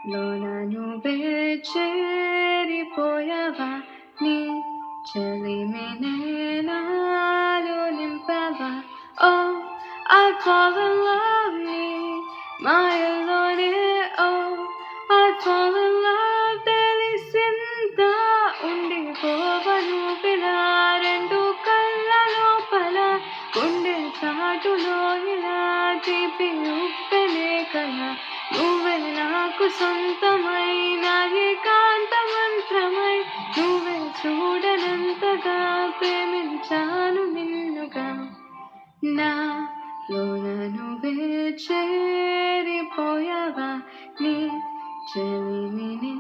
లోన నువ్వే చేరిపోయావా నీ చెలిమినే నాలో నింపావా Oh, I fall in love నీ మాయలోనే Oh, I fall in love తెలిసిందా ఉండిపోవను పిలా రెండు కళ్ళ లోపల గుండె చాటులో ఇలా తీపి ఉప్పెనే కల నువ్వే నాకు సొంతమైన ఏకాంత మంత్రమై నువ్వే చూడనంతగా ప్రేమించాను నిన్నుగా నాలోన నువ్వే చేరిపోయావా నీ చెలిమినే